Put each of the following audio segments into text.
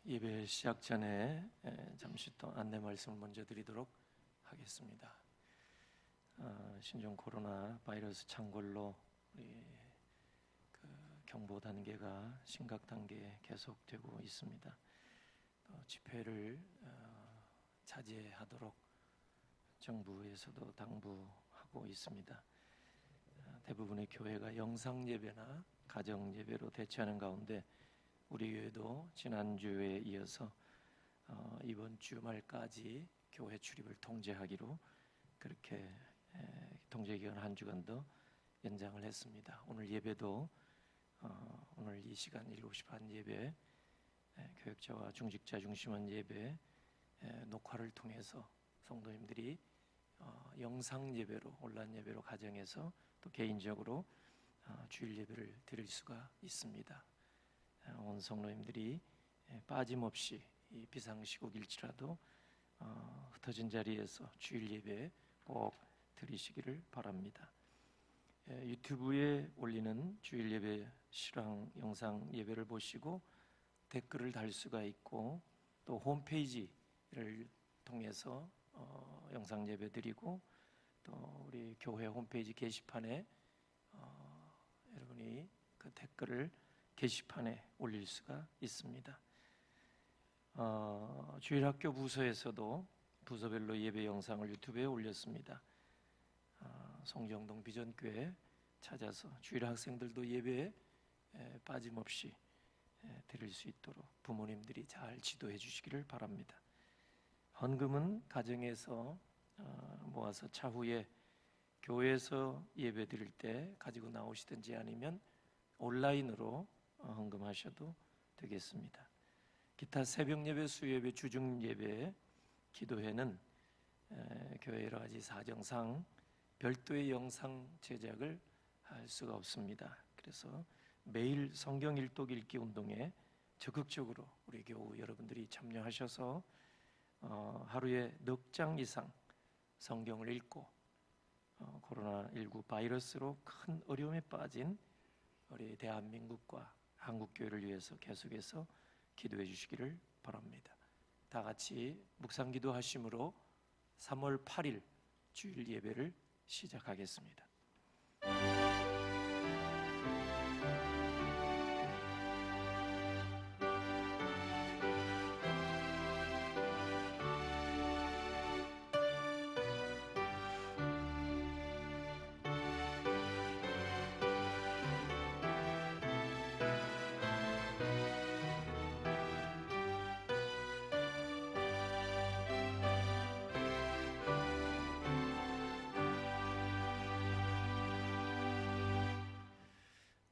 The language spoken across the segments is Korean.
예배 시작 전에 잠시 또 안내 말씀을 먼저 드리도록 하겠습니다. 신종 코로나 바이러스 창궐로 우리 경보 단계가 심각 단계에 계속되고 있습니다. 집회를 자제하도록 정부에서도 당부하고 있습니다. 대부분의 교회가 영상 예배나 가정 예배로 대체하는 가운데 우리 교회도 지난주에 이어서 이번 주말까지 교회 출입을 통제하기로 그렇게 통제기간 한 주간 더 연장을 했습니다. 오늘 예배도 오늘 이 시간 7시 반 예배, 교역자와 중직자 중심한 예배 녹화를 통해서 성도님들이 영상 예배로, 온라인 예배로 가정에서 또 개인적으로 주일 예배를 드릴 수가 있습니다. 온 성도님들이 빠짐없이 이 비상시국일지라도 흩어진 자리에서 주일 예배 꼭 드리시기를 바랍니다. 유튜브에 올리는 주일 예배 실황 영상 예배를 보시고 댓글을 달 수가 있고, 또 홈페이지를 통해서 영상 예배 드리고, 또 우리 교회 홈페이지 게시판에 여러분이 그 댓글을 게시판에 올릴 수가 있습니다. 주일학교 부서에서도 부서별로 예배 영상을 유튜브에 올렸습니다. 송정동 비전교회 찾아서 주일 학생들도 예배에 빠짐없이 드릴 수 있도록 부모님들이 잘 지도해 주시기를 바랍니다. 헌금은 가정에서 모아서 차후에 교회에서 예배 드릴 때 가지고 나오시든지 아니면 온라인으로 헌금하셔도 되겠습니다. 기타 새벽 예배, 수요예배, 주중 예배, 기도회는 교회 여러 가지 사정상 별도의 영상 제작을 할 수가 없습니다. 그래서 매일 성경 일독 읽기 운동에 적극적으로 우리 교우 여러분들이 참여하셔서 하루에 넉 장 이상 성경을 읽고 코로나19 바이러스로 큰 어려움에 빠진 우리 대한민국과 한국교회를 위해서 계속해서 기도해 주시기를 바랍니다. 다 같이 묵상기도 하심으로 3월 8일 주일 예배를 시작하겠습니다.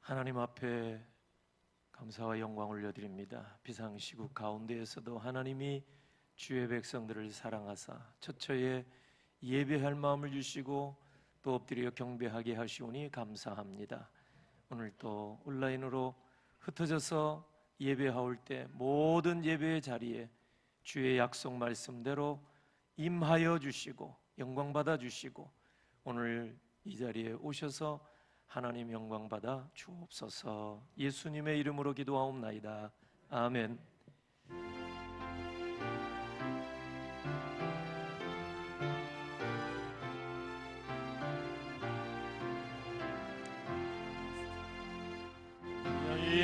하나님 앞에 감사와 영광을 올려드립니다. 비상시국 가운데에서도 하나님이 주의 백성들을 사랑하사 처처에 예배할 마음을 주시고 또 엎드려 경배하게 하시오니 감사합니다. 오늘 또 온라인으로 흩어져서 예배하올 때 모든 예배의 자리에 주의 약속 말씀대로 임하여 주시고 영광 받아 주시고 오늘 이 자리에 오셔서 하나님 영광 받아 주옵소서. 예수님의 이름으로 기도하옵나이다. 아멘.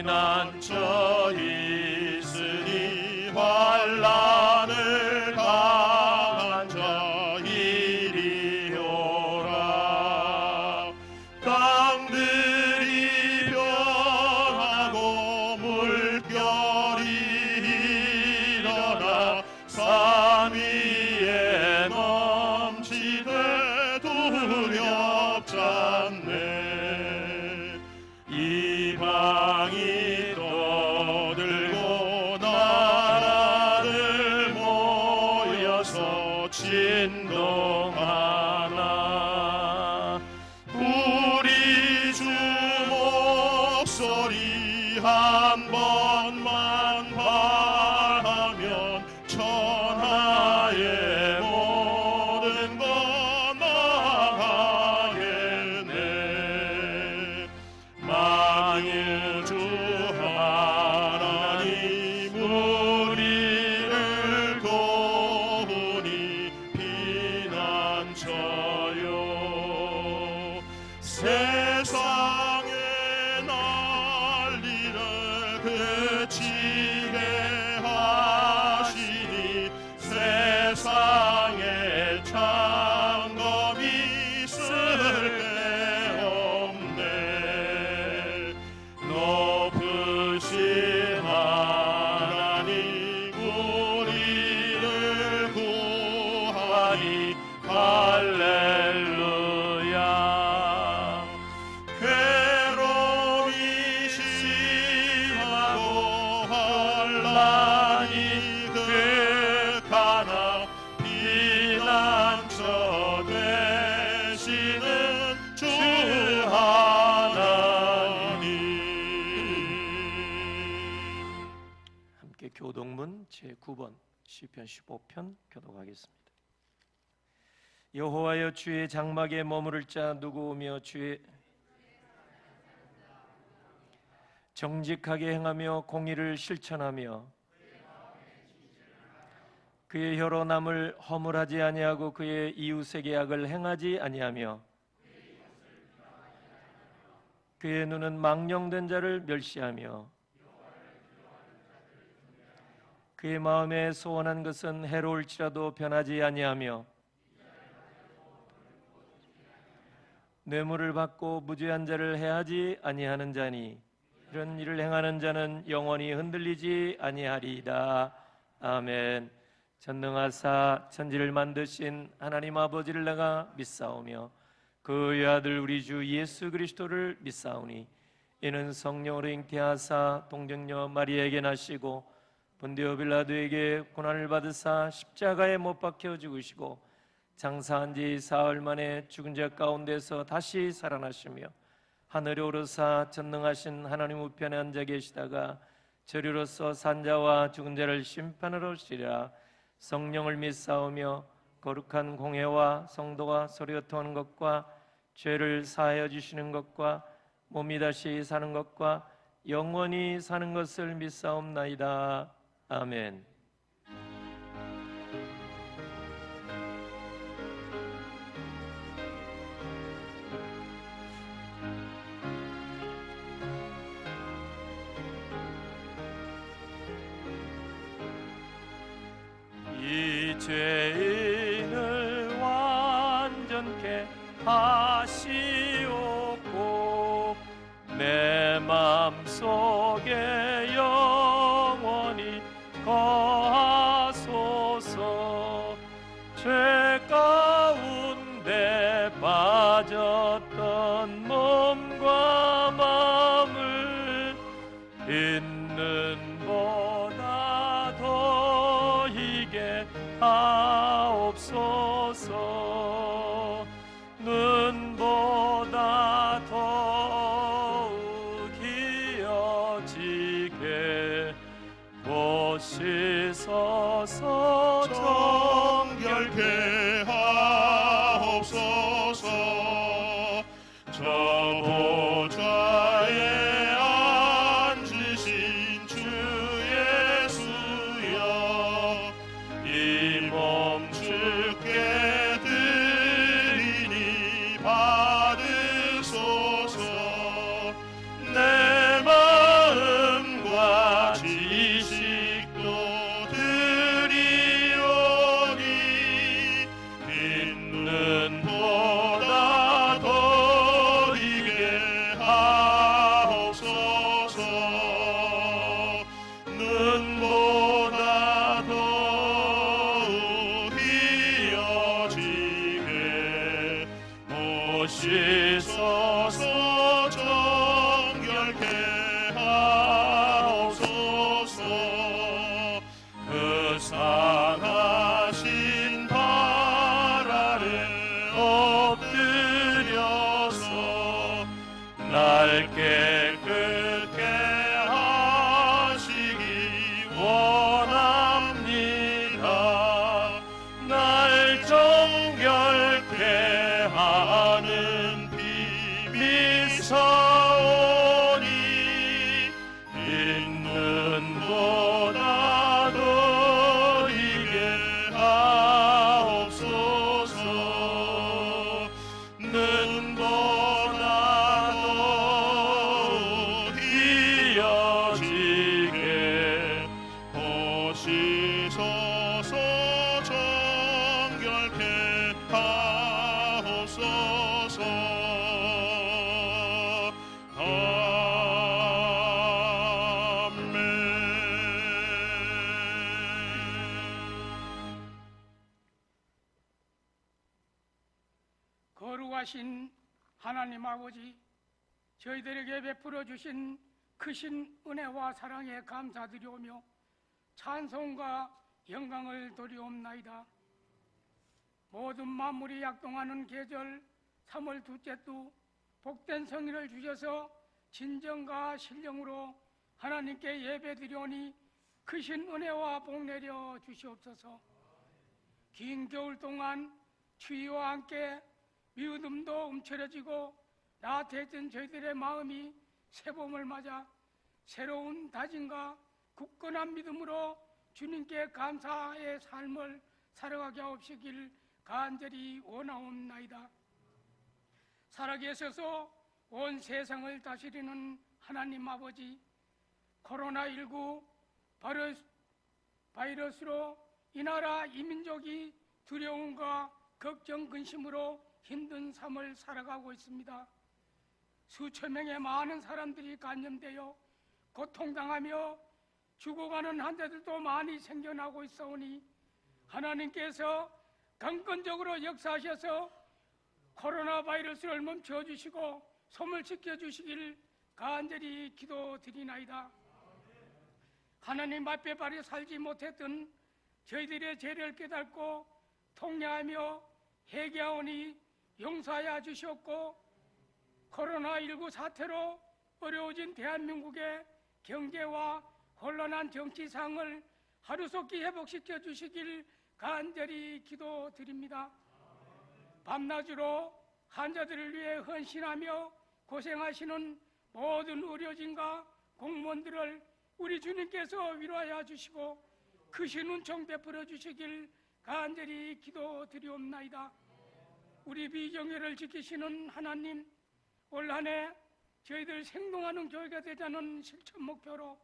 난처 있으니 환난을 당한 자 이리오라. 땅들이 변하고 물결이 일어나 산 위에 넘치되 두렵잖네. 이방이 떠들고 나라를 모여서 진동하나. 우리 주 목소리 한 번만 바라면 천하의 모든 것 나가겠네. 만유주 하나님 우리 그치게 하시니 세상에 창검이 쓸데없네. 높으신 하나님 우리를 구하니 할렐루야. 괴로움이 심하고 혼란이 극하나 피난처 되시는 주 하나님. 함께 교동문 제9번 시편 15편 교독하겠습니다. 여호와여, 주의 장막에 머무를 자 누구오며 주의 정직하게 행하며 공의를 실천하며 그의 혀로 남을 허물하지 아니하고 그의 이웃에게 악을 행하지 아니하며 그의 눈은 망령된 자를 멸시하며 그의 마음에 소원한 것은 해로울지라도 변하지 아니하며 뇌물을 받고 무죄한 자를 해하지 아니하는 자니 이런 일을 행하는 자는 영원히 흔들리지 아니하리이다. 아멘. 전능하사 천지를 만드신 하나님 아버지를 내가 믿사오며 그의 아들 우리 주 예수 그리스도를 믿사오니 이는 성령으로 잉태하사 동정녀 마리아에게 나시고 본디오 빌라도에게 고난을 받으사 십자가에 못 박혀 죽으시고 장사한 지 사흘 만에 죽은 자 가운데서 다시 살아나시며 하늘에 오르사 전능하신 하나님 우편에 앉아 계시다가 저리로서 산자와 죽은 자를 심판하러 오시리라. 성령을 믿사오며 거룩한 공회와 성도가 서로 통하는 것과 죄를 사하여 주시는 것과 몸이 다시 사는 것과 영원히 사는 것을 믿사옵나이다. 아멘. 이 죄인을 완전케 하시옵고 내 맘속에 영원히 거하소서. 죄 가운데 빠졌던 몸과 마음을 있는 보다 더 희게 하옵소서. 눈보다 더욱 희어지게 보시소서. 정결케 하옵소서. 저 보좌에 앉으신 주 예수여, 이 몸 주께 드리니 받으소서. 내 마음과 지식도 드리오니 전능하신 하나님 아버지, 저희들에게 베풀어 주신 크신 은혜와 사랑에 감사드리오며 찬송과 영광을 돌리옵나이다. 모든 만물이 약동하는 계절 3월 둘째 주 복된 성의를 주셔서 진정과 신령으로 하나님께 예배드리오니 크신 은혜와 복 내려 주시옵소서. 긴 겨울 동안 추위와 함께 미우듬도 움츠러지고 나태해진 저희들의 마음이 새봄을 맞아 새로운 다짐과 굳건한 믿음으로 주님께 감사의 삶을 살아가게 하옵시길 간절히 원하옵나이다. 살아계셔서 온 세상을 다스리는 하나님 아버지, 코로나19 바이러스로 이 나라 이 민족이 두려움과 걱정, 근심으로 힘든 삶을 살아가고 있습니다. 수천 명의 많은 사람들이 감염되어 고통당하며 죽어가는 환자들도 많이 생겨나고 있사오니 하나님께서 강건적으로 역사하셔서 코로나 바이러스를 멈춰주시고 소멸시켜 주시길 간절히 기도드리나이다. 하나님 앞에 바로 살지 못했던 저희들의 죄를 깨닫고 통례하며 회개하오니 용서하여 주셨고, 코로나19 사태로 어려워진 대한민국의 경제와 혼란한 정치상을 하루속히 회복시켜 주시길 간절히 기도드립니다. 밤낮으로 환자들을 위해 헌신하며 고생하시는 모든 의료진과 공무원들을 우리 주님께서 위로하여 주시고 크신 은총 베풀어 주시길 간절히 기도드리옵나이다. 우리 비정예를 지키시는 하나님, 올 한 해 저희들 생동하는 교회가 되자는 실천 목표로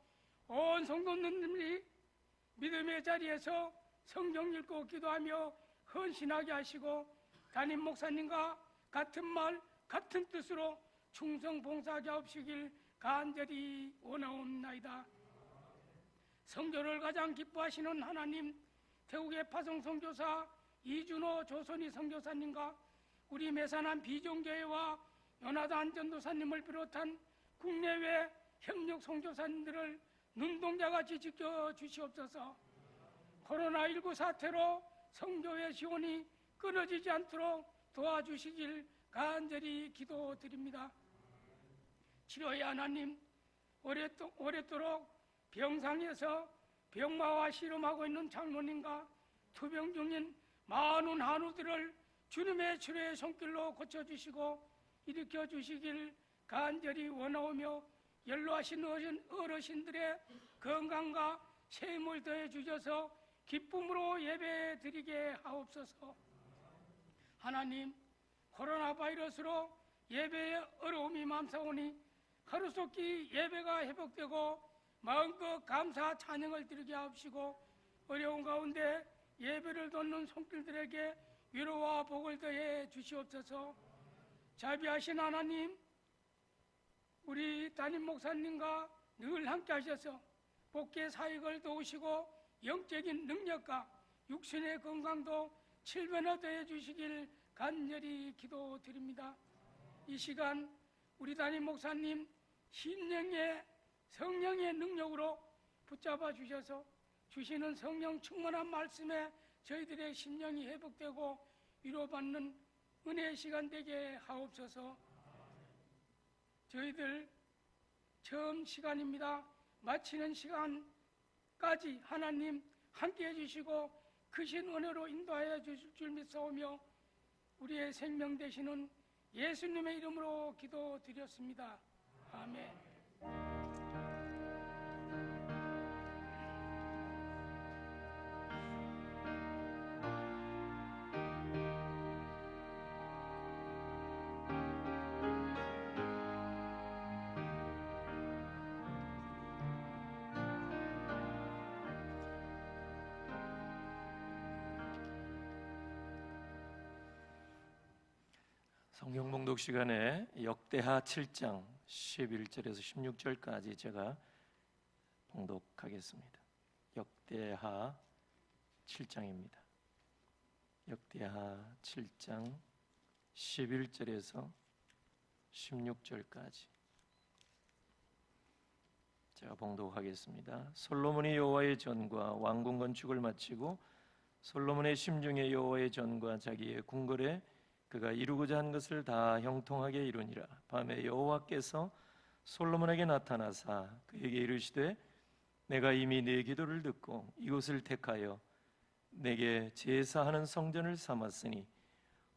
온 성도님들이 믿음의 자리에서 성경 읽고 기도하며 헌신하게 하시고 담임 목사님과 같은 말 같은 뜻으로 충성 봉사하게 하옵시길 간절히 원하옵나이다. 성교를 가장 기뻐하시는 하나님, 태국의 파송 선교사 이준호 조선희 선교사님과 우리 매산한 비종교회와 연하단 전도사님을 비롯한 국내외 협력 선교사님들을 눈동자같이 지켜주시옵소서. 코로나19 사태로 성교회 지원이 끊어지지 않도록 도와주시길 간절히 기도드립니다. 치료의 하나님, 오랫도록 병상에서 병마와 씨름하고 있는 장로님과 투병 중인 많은 한우들을 주님의 치료의 손길로 고쳐주시고 일으켜 주시길 간절히 원하오며 연로하신 어르신들의 건강과 새 힘을 더해 주셔서 기쁨으로 예배 드리게 하옵소서. 하나님, 코로나 바이러스로 예배에 어려움이 많사오니 하루속히 예배가 회복되고 마음껏 감사 찬양을 드리게 하옵시고 어려운 가운데 예배를 돕는 손길들에게 위로와 복을 더해 주시옵소서. 자비하신 하나님, 우리 담임 목사님과 늘 함께 하셔서 복개 사역을 도우시고 영적인 능력과 육신의 건강도 칠변화 더해 주시길 간절히 기도드립니다. 이 시간 우리 담임 목사님 심령의 성령의 능력으로 붙잡아 주셔서 주시는 성령 충만한 말씀에 저희들의 심령이 회복되고 위로받는 은혜의 시간 되게 하옵소서. 저희들 처음 시간입니다. 마치는 시간까지 하나님 함께 해주시고 크신 은혜로 인도하여 주실 줄 믿사오며 우리의 생명 되시는 예수님의 이름으로 기도드렸습니다. 아멘. 성경 봉독 시간에 역대하 7장 11절에서 16절까지 제가 봉독하겠습니다. 역대하 7장입니다. 역대하 7장 11절에서 16절까지 제가 봉독하겠습니다. 솔로몬이 여호와의 전과 왕궁 건축을 마치고 솔로몬의 심중에 여호와의 전과 자기의 궁궐에 그가 이루고자 한 것을 다 형통하게 이루니라. 밤에 여호와께서 솔로몬에게 나타나사 그에게 이르시되 내가 이미 네 기도를 듣고 이곳을 택하여 내게 제사하는 성전을 삼았으니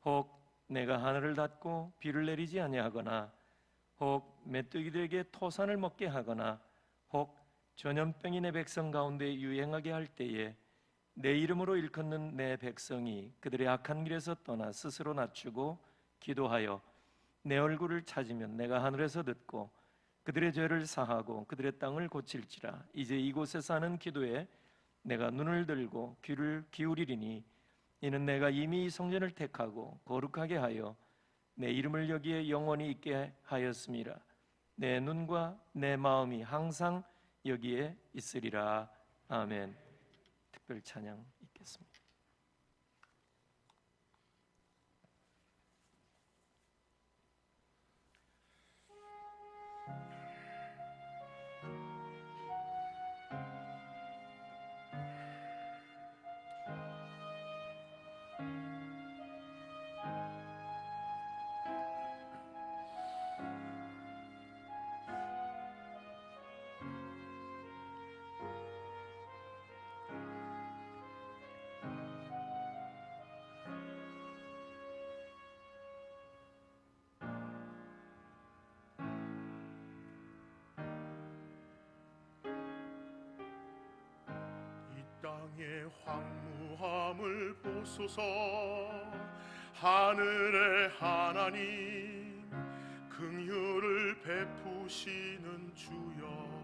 혹 내가 하늘을 닫고 비를 내리지 아니하거나 혹 메뚜기들에게 토산을 먹게 하거나 혹 전염병이 내 백성 가운데 유행하게 할 때에 내 이름으로 일컫는 내 백성이 그들의 악한 길에서 떠나 스스로 낮추고 기도하여 내 얼굴을 찾으면 내가 하늘에서 듣고 그들의 죄를 사하고 그들의 땅을 고칠지라. 이제 이곳에서 하는 기도에 내가 눈을 들고 귀를 기울이리니 이는 내가 이미 이 성전을 택하고 거룩하게 하여 내 이름을 여기에 영원히 있게 하였음이라. 내 눈과 내 마음이 항상 여기에 있으리라. 아멘. 특별 찬양 있겠습니다. 땅의 황무함을 보소서. 하늘의 하나님 긍휼을 베푸시는 주여,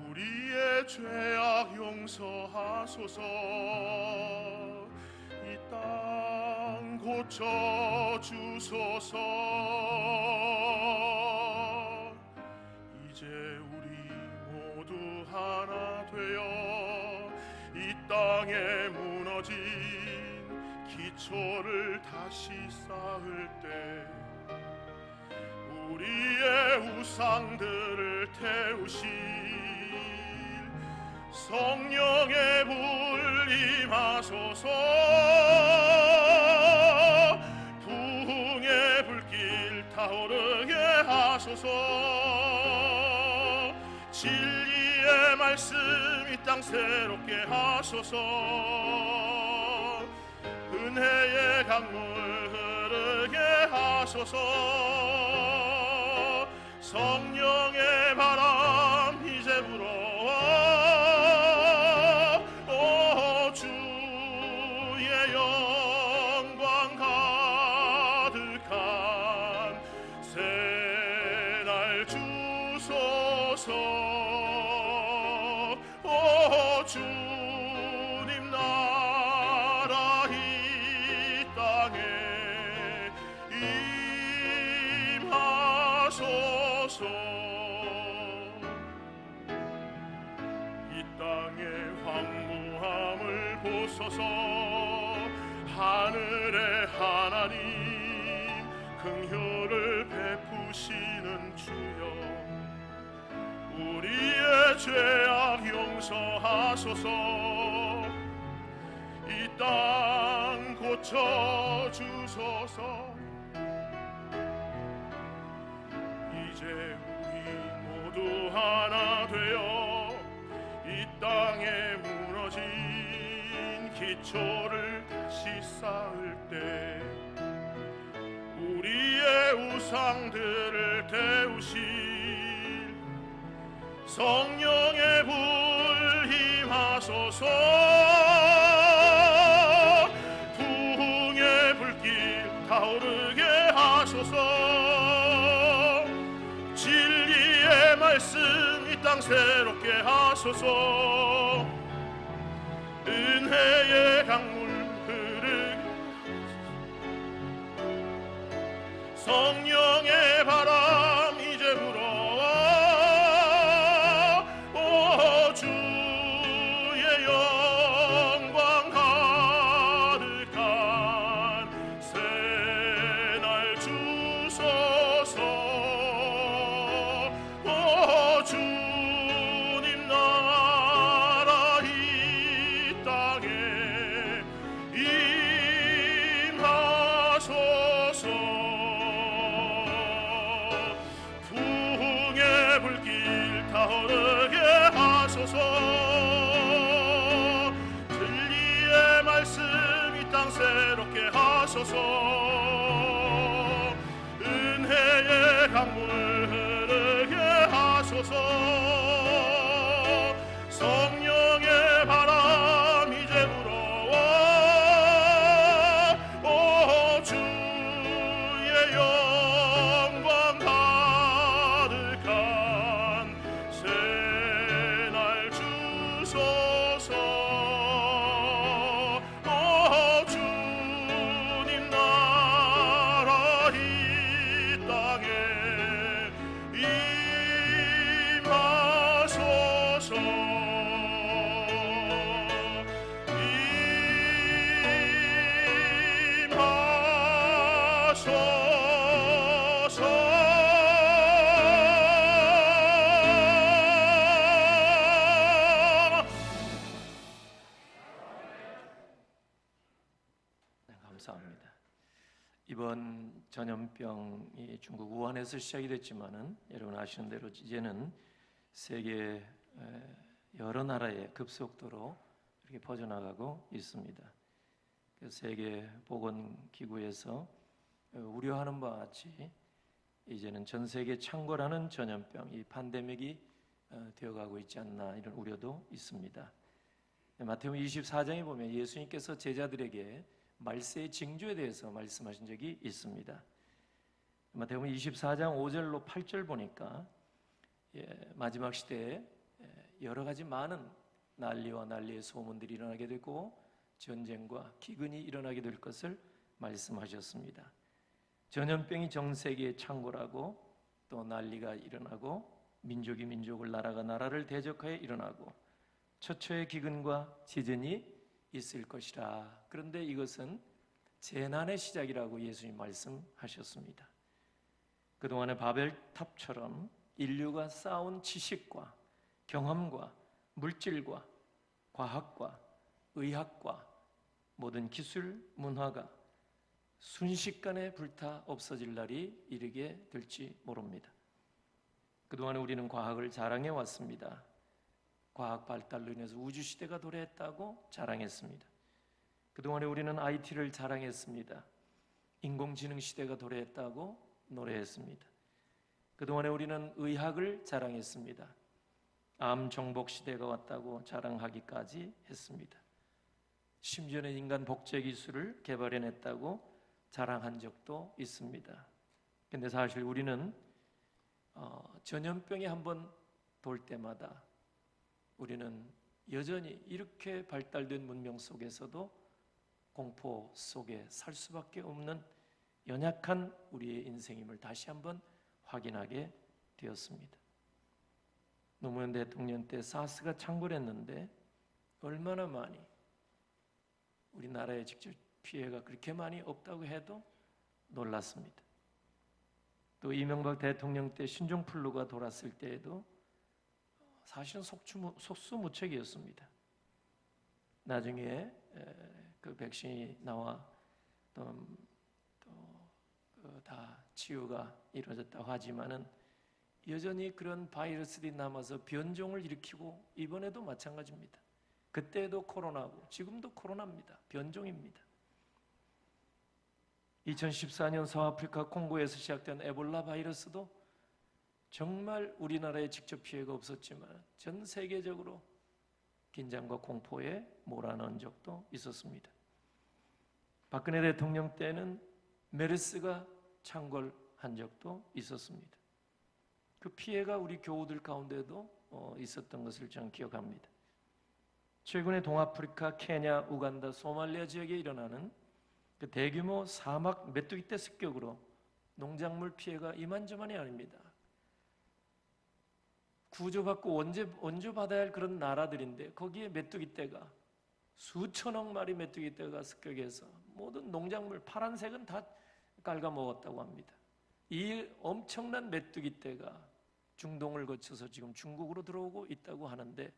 우리의 죄악 용서하소서. 이 땅 고쳐주소서. 이제 우리 모두 하나 되어 이 땅에 무너진 기초를 다시 쌓을 때 우리의 우상들을 태우실 성령의 불 임하소서. 부흥의 불길 타오르게 하소서. 진리의 말씀 이 땅 새롭게 하소서. 은혜의 강물 흐르게 하소서. 성령의 바람 이제 불어와 오 주의 영광 가득한 새날 주소서. 오 주님 나라 이 땅에 임하소서. 이 땅의 황무함을 보소서. 하늘의 하나님 긍휼을 베푸시는 주여, 우리의 죄악 용서하소서. 이 땅 고쳐주소서. 이제 우리 모두 하나 되어 이 땅에 무너진 기초를 다시 쌓을 때 우리의 우상들을 태우실 성령의 불 임하소서. 부흥의 불길 타오르게 하소서. 진리의 말씀 이 땅 새롭게 하소서. 은혜의 강물 흐르게 성령의 바람 이제 불어와 오 주의 영광 가득한 하소서. 은혜의 강물 흐르게 하소서. 성령의 바람 이제 불어와 오 주의 영광 가득한 새날 주소서. 오 주님 나라 이 땅에 임하소서. 네, 감사합니다. 이번 전염병이 중국 우한에서 시작이 됐지만은 여러분 아시는 대로 이제는 세계 여러 나라에 급속도로 이렇게 퍼져나가고 있습니다. 세계 보건기구에서 우려하는 바와 같이 이제는 전 세계 창궐하는 전염병, 이 팬데믹이 되어가고 있지 않나 이런 우려도 있습니다. 마태복음 24장에 보면 예수님께서 제자들에게 말세의 징조에 대해서 말씀하신 적이 있습니다. 마태복음 24장 5절로 8절 보니까 마지막 시대에 여러 가지 많은 난리와 난리의 소문들이 일어나게 되고 전쟁과 기근이 일어나게 될 것을 말씀하셨습니다. 전염병이 전 세계에 창궐하고 또 난리가 일어나고 민족이 민족을 나라가 나라를 대적하여 일어나고 처처의 기근과 지진이 있을 것이라. 그런데 이것은 재난의 시작이라고 예수님 말씀하셨습니다. 그동안의 바벨탑처럼 인류가 쌓아온 지식과 경험과 물질과 과학과 의학과 모든 기술, 문화가 순식간에 불타 없어질 날이 이르게 될지 모릅니다. 그동안에 우리는 과학을 자랑해 왔습니다. 과학 발달로 인해서 우주시대가 도래했다고 자랑했습니다. 그동안에 우리는 IT를 자랑했습니다. 인공지능 시대가 도래했다고 노래했습니다. 그동안에 우리는 의학을 자랑했습니다. 암 정복 시대가 왔다고 자랑하기까지 했습니다. 심지어는 인간 복제 기술을 개발해냈다고 자랑한 적도 있습니다. 그런데 사실 우리는 전염병이 한번 돌 때마다 우리는 여전히 이렇게 발달된 문명 속에서도 공포 속에 살 수밖에 없는 연약한 우리의 인생임을 다시 한번 확인하게 되었습니다. 노무현 대통령 때 사스가 창궐했는데 얼마나 많이 우리나라에 직접 피해가 그렇게 많이 없다고 해도 놀랐습니다. 또 이명박 대통령 때 신종플루가 돌았을 때에도 사실은 속수무책이었습니다. 나중에 그 백신이 나와 또 다 치유가 이루어졌다고 하지만은 여전히 그런 바이러스들이 남아서 변종을 일으키고 이번에도 마찬가지입니다. 그때도 코로나고 지금도 코로나입니다. 변종입니다. 2014년 서아프리카 콩고에서 시작된 에볼라 바이러스도 정말 우리나라에 직접 피해가 없었지만 전 세계적으로 긴장과 공포에 몰아넣은 적도 있었습니다. 박근혜 대통령 때는 메르스가 창궐한 적도 있었습니다. 그 피해가 우리 교우들 가운데도 있었던 것을 저는 기억합니다. 최근에 동아프리카, 케냐, 우간다, 소말리아 지역에 일어나는 그 대규모 사막 메뚜기떼 습격으로 농작물 피해가 이만저만이 아닙니다. 구조받고 원조받아야 할 그런 나라들인데 거기에 메뚜기떼가 수천억 마리 메뚜기떼가 습격해서 모든 농작물 파란색은 다 갉아먹었다고 합니다. 이 엄청난 메뚜기떼가 중동을 거쳐서 지금 중국으로 들어오고 있다고 하는데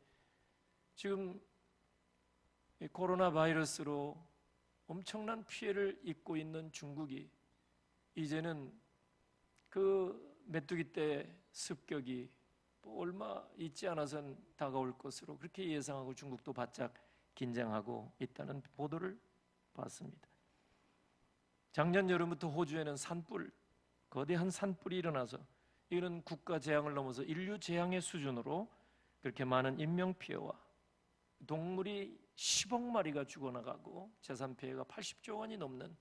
지금 코로나 바이러스로 엄청난 피해를 입고 있는 중국이 이제는 그 메뚜기떼 습격이 얼마 있지 않아선 다가올 것으로 그렇게 예상하고 중국도 바짝 긴장하고 있다는 보도를 봤습니다. 작년 여름부터 호주에는 거대한 산불이 일어나서 이런 국가 재앙을 넘어서 인류 재앙의 수준으로 그렇게 많은 인명피해와 동물이 10억 마리가 죽어나가고 재산 피해가 80조 원이 넘는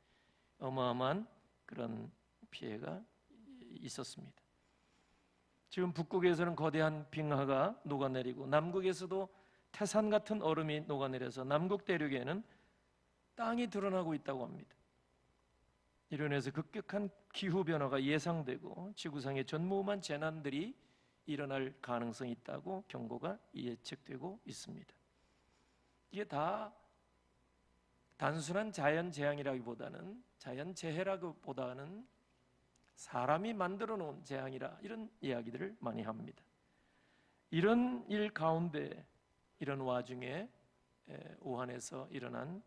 어마어마한 그런 피해가 있었습니다. 지금 북극에서는 거대한 빙하가 녹아내리고 남극에서도 태산 같은 얼음이 녹아내려서 남극 대륙에는 땅이 드러나고 있다고 합니다. 이로 인해서 급격한 기후변화가 예상되고 지구상에 전무후무한 재난들이 일어날 가능성이 있다고 경고가 예측되고 있습니다. 이게 다 단순한 자연재앙이라기보다는 자연재해라기보다는 사람이 만들어 놓은 재앙이라 이런 이야기들을 많이 합니다. 이런 일 가운데 이런 와중에 우한에서 일어난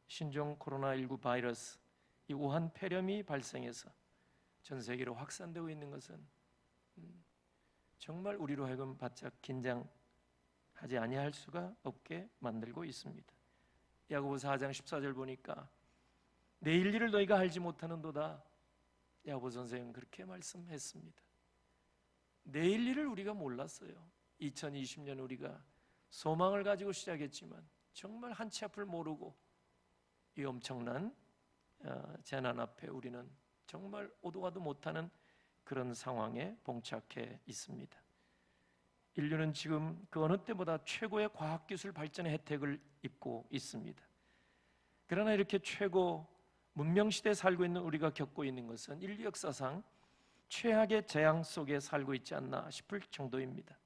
신종 코로나19 바이러스 이 우한 폐렴이 발생해서 전 세계로 확산되고 있는 것은 정말 우리로 하여금 바짝 긴장하지 아니할 수가 없게 만들고 있습니다. 야고보서 4장 14절 보니까 내일 일을 너희가 알지 못하는도다. 야고보 선생은 그렇게 말씀했습니다. 내일 일을 우리가 몰랐어요. 2020년 우리가 소망을 가지고 시작했지만 정말 한 치 앞을 모르고 이 엄청난 재난 앞에 우리는 정말 오도 가도 못하는 그런 상황에 봉착해 있습니다. 인류는 지금 그 어느 때보다 최고의 과학기술 발전의 혜택을 입고 있습니다. 그러나 이렇게 최고 문명시대에 살고 있는 우리가 겪고 있는 것은 인류 역사상 최악의 재앙 속에 살고 있지 않나 싶을 정도입니다.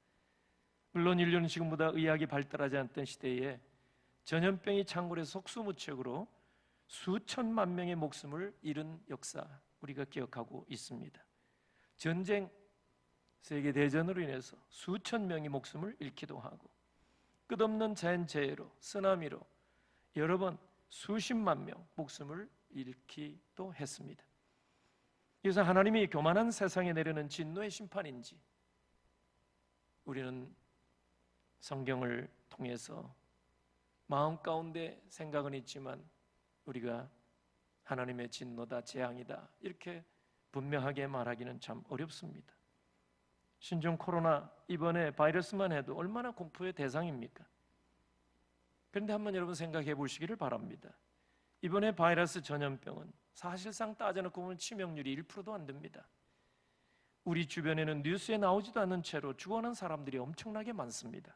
물론 인류는 지금보다 의학이 발달하지 않던 시대에 전염병이 창궐해서 속수무책으로 수천만 명의 목숨을 잃은 역사 우리가 기억하고 있습니다. 전쟁, 세계대전으로 인해서 수천 명이 목숨을 잃기도 하고 끝없는 자연재해로 쓰나미로 여러 번 수십만 명 목숨을 잃기도 했습니다. 그래서 하나님이 교만한 세상에 내리는 진노의 심판인지 우리는 성경을 통해서 마음 가운데 생각은 있지만 우리가 하나님의 진노다, 재앙이다 이렇게 분명하게 말하기는 참 어렵습니다. 신종 코로나 이번에 바이러스만 해도 얼마나 공포의 대상입니까? 그런데 한번 여러분 생각해 보시기를 바랍니다. 이번에 바이러스 전염병은 사실상 따져놓고 보면 치명률이 1%도 안 됩니다. 우리 주변에는 뉴스에 나오지도 않는 채로 죽어가는 사람들이 엄청나게 많습니다.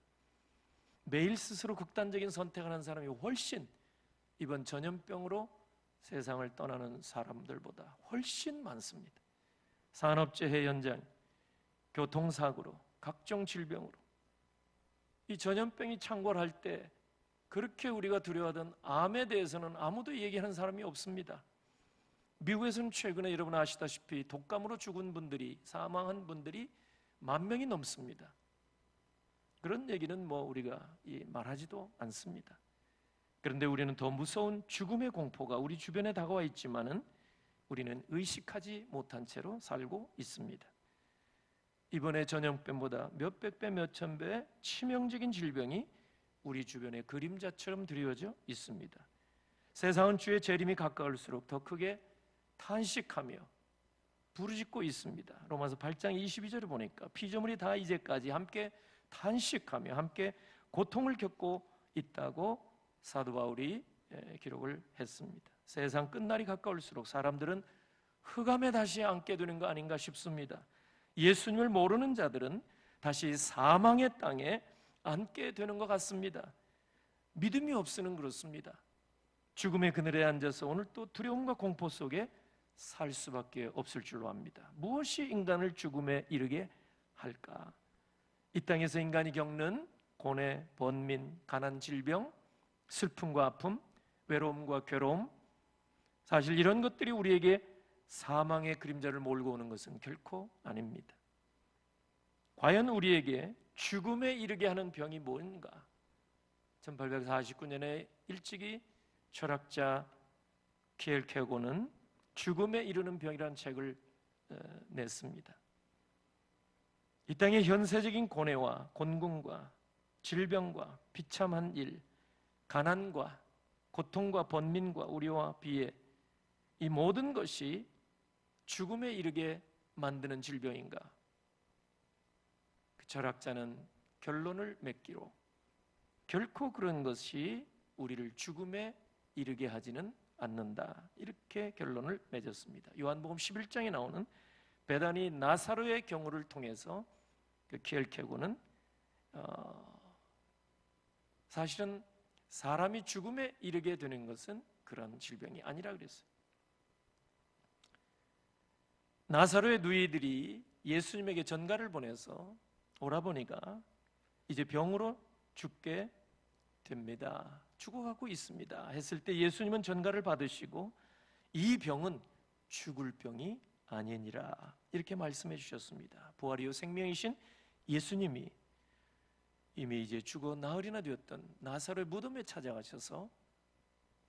매일 스스로 극단적인 선택을 하는 사람이 훨씬 이번 전염병으로 세상을 떠나는 사람들보다 훨씬 많습니다. 산업재해 현장, 교통사고로, 각종 질병으로 이 전염병이 창궐할 때 그렇게 우리가 두려워하던 암에 대해서는 아무도 얘기하는 사람이 없습니다. 미국에서는 최근에 여러분 아시다시피 독감으로 죽은 분들이, 사망한 분들이 10,000명이 넘습니다. 그런 얘기는 우리가 말하지도 않습니다. 그런데 우리는 더 무서운 죽음의 공포가 우리 주변에 다가와 있지만은 우리는 의식하지 못한 채로 살고 있습니다. 이번에 전염병보다 몇백 배, 몇천 배의 치명적인 질병이 우리 주변에 그림자처럼 드리워져 있습니다. 세상은 주의 재림이 가까울수록 더 크게 탄식하며 부르짖고 있습니다. 로마서 8장 22절을 보니까 피조물이 다 이제까지 함께 탄식하며 함께 고통을 겪고 있다고 사도 바울이 기록을 했습니다. 세상 끝날이 가까울수록 사람들은 흑암에 다시 앉게 되는 거 아닌가 싶습니다. 예수님을 모르는 자들은 다시 사망의 땅에 앉게 되는 것 같습니다. 믿음이 없으면 그렇습니다. 죽음의 그늘에 앉아서 오늘 또 두려움과 공포 속에 살 수밖에 없을 줄로 압니다. 무엇이 인간을 죽음에 이르게 할까? 이 땅에서 인간이 겪는 고뇌, 번민, 가난, 질병, 슬픔과 아픔, 외로움과 괴로움, 사실 이런 것들이 우리에게 사망의 그림자를 몰고 오는 것은 결코 아닙니다. 과연 우리에게 죽음에 이르게 하는 병이 뭔가? 1849년에 일찍이 철학자 키엘케고는 죽음에 이르는 병이라는 책을 냈습니다. 이 땅의 현세적인 고뇌와 곤궁과 질병과 비참한 일, 가난과 고통과 번민과 우려와 비애, 이 모든 것이 죽음에 이르게 만드는 질병인가? 그 철학자는 결론을 맺기로 결코 그런 것이 우리를 죽음에 이르게 하지는 않는다, 이렇게 결론을 맺었습니다. 요한복음 11장에 나오는 베다니 나사로의 경우를 통해서 그 키엘케고는 사실은 사람이 죽음에 이르게 되는 것은 그런 질병이 아니라 그랬어요. 나사로의 누이들이 예수님에게 전가를 보내서 오라버니가 이제 병으로 죽게 됩니다, 죽어가고 있습니다 했을 때 예수님은 전가를 받으시고 이 병은 죽을 병이 아니니라, 이렇게 말씀해 주셨습니다. 부활이요 생명이신 예수님이 이미 이제 죽어 나흘이나 되었던 나사로의 무덤에 찾아가셔서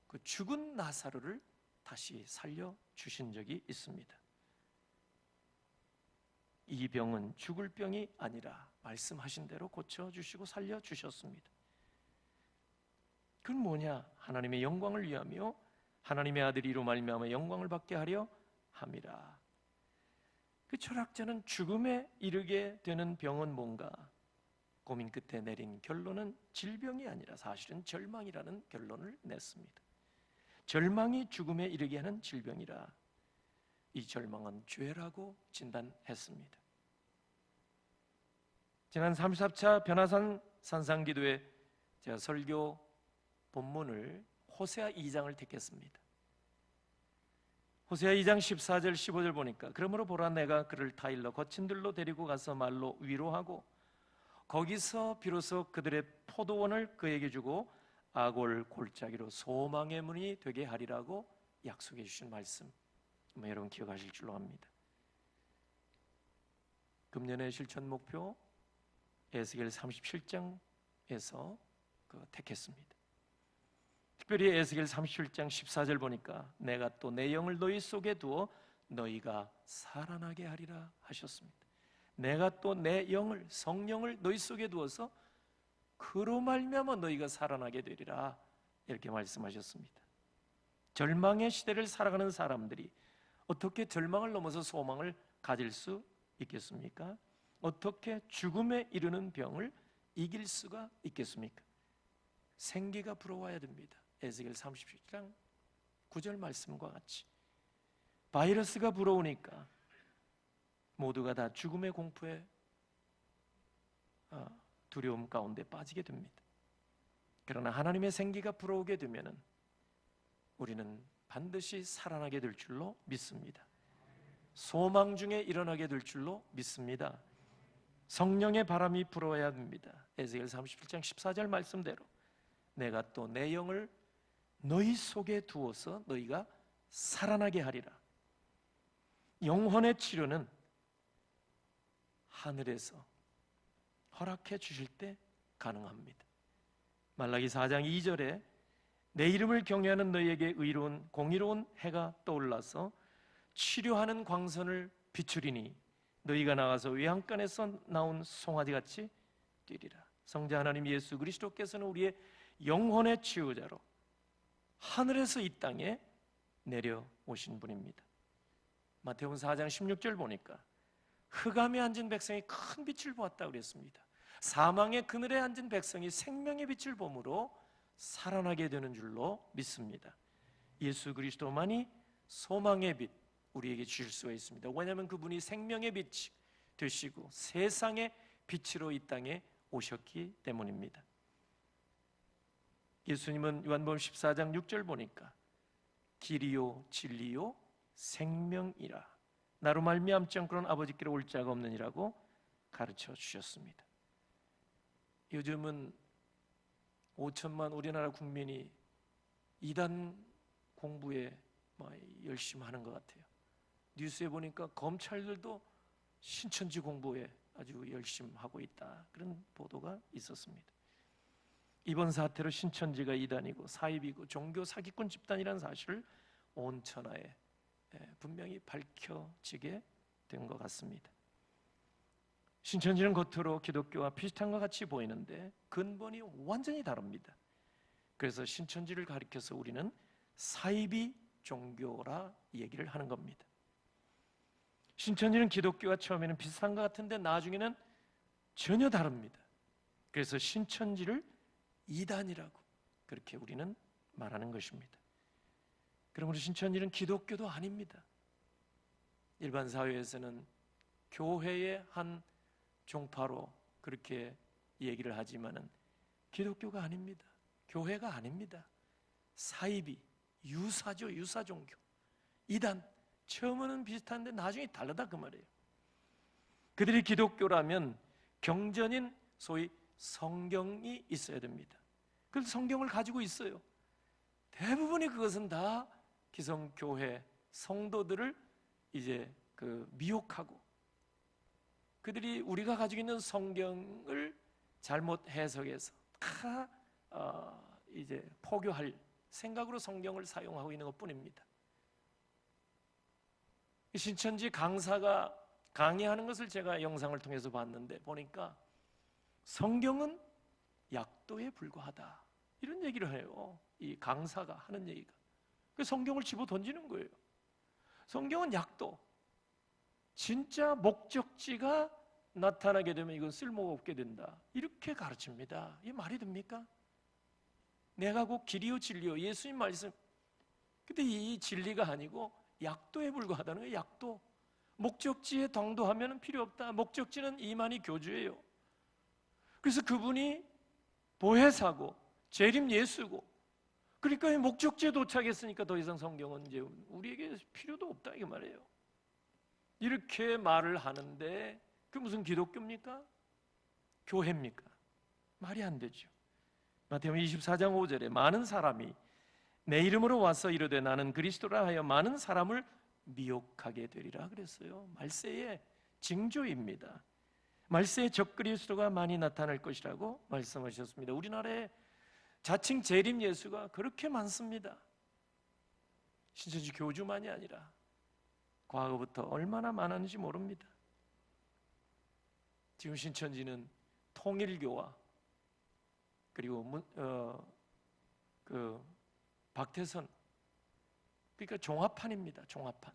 그 죽은 나사로를 다시 살려 주신 적이 있습니다. 이 병은 죽을 병이 아니라 말씀하신 대로 고쳐주시고 살려주셨습니다. 그건 뭐냐? 하나님의 영광을 위하며 하나님의 아들이 이로 말미암아 영광을 받게 하려 함이라. 그 철학자는 죽음에 이르게 되는 병은 뭔가 고민 끝에 내린 결론은 질병이 아니라 사실은 절망이라는 결론을 냈습니다. 절망이 죽음에 이르게 하는 질병이라 이 절망은 죄라고 진단했습니다. 지난 34차 변화산 산상기도에 제가 설교 본문을 호세아 2장을 택했습니다. 호세아 2장 14절 15절 보니까 그러므로 보라 내가 그를 타일러 거친 들로 데리고 가서 말로 위로하고 거기서 비로소 그들의 포도원을 그에게 주고 아골 골짜기로 소망의 문이 되게 하리라고 약속해 주신 말씀, 여러분 기억하실 줄로 압니다. 금년의 실천 목표 에스겔 37장에서 택했습니다. 특별히 에스겔 37장 14절 보니까 내가 또 내 영을 너희 속에 두어 너희가 살아나게 하리라 하셨습니다. 내가 또 내 영을, 성령을 너희 속에 두어서 그로 말미암아 너희가 살아나게 되리라, 이렇게 말씀하셨습니다. 절망의 시대를 살아가는 사람들이 어떻게 절망을 넘어서 소망을 가질 수 있겠습니까? 어떻게 죽음에 이르는 병을 이길 수가 있겠습니까? 생기가 불어와야 됩니다. 에스겔 37장 9절 말씀과 같이 바이러스가 불어오니까 모두가 다 죽음의 공포에 두려움 가운데 빠지게 됩니다. 그러나 하나님의 생기가 불어오게 되면 우리는 반드시 살아나게 될 줄로 믿습니다. 소망 중에 일어나게 될 줄로 믿습니다. 성령의 바람이 불어와야 합니다. 에스겔 37장 14절 말씀대로 내가 또 내 영을 너희 속에 두어서 너희가 살아나게 하리라. 영혼의 치료는 하늘에서 허락해 주실 때 가능합니다. 말라기 4장 2절에 내 이름을 경외하는 너희에게 의로운 공의로운 해가 떠올라서 치료하는 광선을 비추리니 너희가 나가서 외양간에서 나온 송아지같이 뛰리라. 성자 하나님 예수 그리스도께서는 우리의 영혼의 치유자로 하늘에서 이 땅에 내려오신 분입니다. 마태복음 4장 16절 보니까 흑암에 앉은 백성이 큰 빛을 보았다고 그랬습니다. 사망의 그늘에 앉은 백성이 생명의 빛을 보므로 살아나게 되는 줄로 믿습니다. 예수 그리스도만이 소망의 빛 우리에게 주실 수가 있습니다. 왜냐하면 그분이 생명의 빛이 되시고 세상의 빛으로 이 땅에 오셨기 때문입니다. 예수님은 요한복음 14장 6절 보니까 길이요 진리요 생명이라 나로 말미암지 않고는 아버지께로 올 자가 없느니라고 가르쳐 주셨습니다. 요즘은 5천만 우리나라 국민이 이단 공부에 열심히 하는 것 같아요. 뉴스에 보니까 검찰들도 신천지 공부에 아주 열심히 하고 있다, 그런 보도가 있었습니다. 이번 사태로 신천지가 이단이고 사입이고 종교 사기꾼 집단이라는 사실을 온 천하에 분명히 밝혀지게 된 것 같습니다. 신천지는 겉으로 기독교와 비슷한 것 같이 보이는데 근본이 완전히 다릅니다. 그래서 신천지를 가리켜서 우리는 사입이 종교라 얘기를 하는 겁니다. 신천지는 기독교와 처음에는 비슷한 것 같은데 나중에는 전혀 다릅니다. 그래서 신천지를 이단이라고 그렇게 우리는 말하는 것입니다. 그러므로 신천지는 기독교도 아닙니다. 일반 사회에서는 교회의 한 종파로 그렇게 얘기를 하지만은 기독교가 아닙니다. 교회가 아닙니다. 사이비, 유사죠. 유사종교, 이단. 처음에는 비슷한데 나중에 다르다 그 말이에요. 그들이 기독교라면 경전인 소위 성경이 있어야 됩니다. 그래서 성경을 가지고 있어요. 대부분이 그것은 다 기성교회 성도들을 이제 미혹하고 그들이 우리가 가지고 있는 성경을 잘못 해석해서 다 이제 포교할 생각으로 성경을 사용하고 있는 것뿐입니다. 신천지 강사가 강의하는 것을 제가 영상을 통해서 봤는데 보니까 성경은 약도에 불과하다 이런 얘기를 해요. 이 강사가 하는 얘기가 그 성경을 집어 던지는 거예요. 성경은 약도, 진짜 목적지가 나타나게 되면 이건 쓸모가 없게 된다 이렇게 가르칩니다. 이게 말이 됩니까? 내가 곧 길이요 진리요 예수님 말씀, 근데 이 진리가 아니고 약도에 불과하다는 거예요. 약도. 목적지에 당도하면 필요 없다. 목적지는 이만희 교주예요. 그래서 그분이 보혜사고 재림 예수고 그러니까 이 목적지에 도착했으니까 더 이상 성경은 이제 우리에게 필요도 없다 이게 말이에요. 이렇게 말을 하는데 그 무슨 기독교입니까? 교회입니까? 말이 안 되죠. 마태복음 24장 5절에 많은 사람이 내 이름으로 와서 이르되 나는 그리스도라 하여 많은 사람을 미혹하게 되리라 그랬어요. 말세의 징조입니다. 말세의 적그리스도가 많이 나타날 것이라고 말씀하셨습니다. 우리나라에 자칭 재림 예수가 그렇게 많습니다. 신천지 교주만이 아니라 과거부터 얼마나 많았는지 모릅니다. 지금 신천지는 통일교와 그리고 박태선, 그러니까 종합판입니다. 종합판.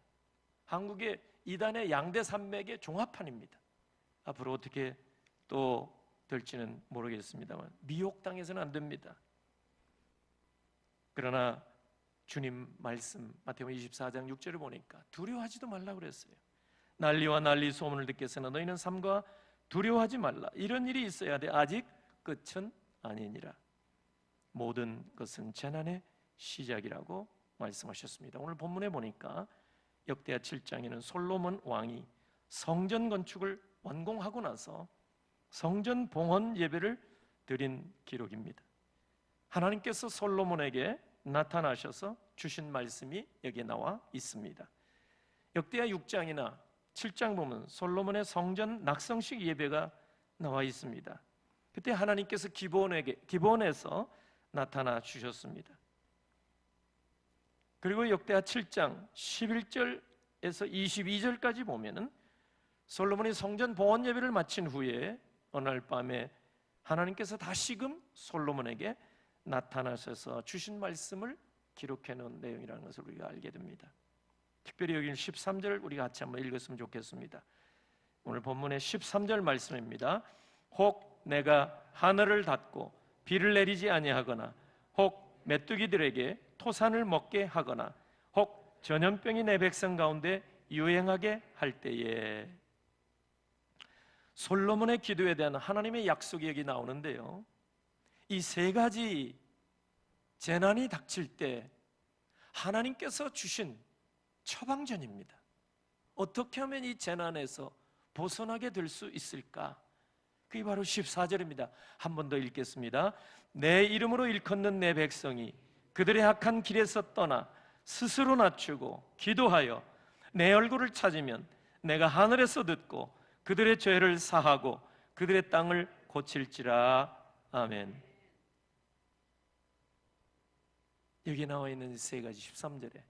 한국의 이단의 양대 산맥의 종합판입니다. 앞으로 어떻게 또 될지는 모르겠습니다만 미혹당해서는 안 됩니다. 그러나 주님 말씀 마태복음 24장 6절을 보니까 두려워하지도 말라고 그랬어요. 난리와 난리 소문을 듣겠으나 너희는 삼가 두려워하지 말라. 이런 일이 있어야 돼. 아직 끝은 아니니라. 모든 것은 재난의 시작이라고 말씀하셨습니다. 오늘 본문에 보니까 역대하 7장에는 솔로몬 왕이 성전 건축을 완공하고 나서 성전 봉헌 예배를 드린 기록입니다. 하나님께서 솔로몬에게 나타나셔서 주신 말씀이 여기에 나와 있습니다. 역대하 6장이나 7장 보면 솔로몬의 성전 낙성식 예배가 나와 있습니다. 그때 하나님께서 기본에서 나타나 주셨습니다. 그리고 역대하 7장 11절에서 22절까지 보면은 솔로몬이 성전 봉헌 예배를 마친 후에 어느 날 밤에 하나님께서 다시금 솔로몬에게 나타나셔서 주신 말씀을 기록해 놓은 내용이라는 것을 우리가 알게 됩니다. 특별히 여기 13절 우리가 같이 한번 읽었으면 좋겠습니다. 오늘 본문의 13절 말씀입니다. 혹 내가 하늘을 닫고 비를 내리지 아니하거나 혹 메뚜기들에게 토산을 먹게 하거나 혹 전염병이 내 백성 가운데 유행하게 할 때에, 솔로몬의 기도에 대한 하나님의 약속이 여기 나오는데요, 이 세 가지 재난이 닥칠 때 하나님께서 주신 처방전입니다. 어떻게 하면 이 재난에서 벗어나게 될 수 있을까? 그게 바로 14절입니다. 한 번 더 읽겠습니다. 내 이름으로 일컫는 내 백성이 그들의 악한 길에서 떠나 스스로 낮추고 기도하여 내 얼굴을 찾으면 내가 하늘에서 듣고 그들의 죄를 사하고 그들의 땅을 고칠지라. 아멘. 여기 나와 있는 세 가지 13절에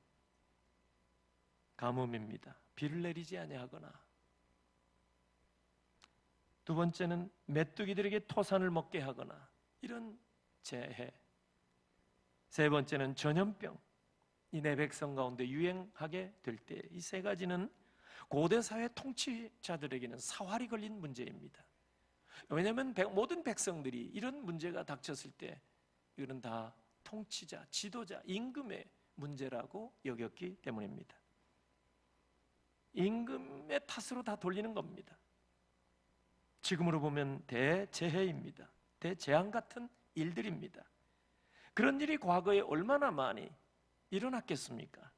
가뭄입니다. 비를 내리지 아니하거나, 두 번째는 메뚜기들에게 토산을 먹게 하거나 이런 재해, 세 번째는 전염병, 이 내 백성 가운데 유행하게 될 때 이 세 가지는 고대 사회 통치자들에게는 사활이 걸린 문제입니다. 왜냐하면 모든 백성들이 이런 문제가 닥쳤을 때 이거는 다 통치자, 지도자, 임금의 문제라고 여겼기 때문입니다. 임금의 탓으로 다 돌리는 겁니다. 지금으로 보면 대재해입니다. 대재앙 같은 일들입니다. 그런 일이 과거에 얼마나 많이 일어났겠습니까?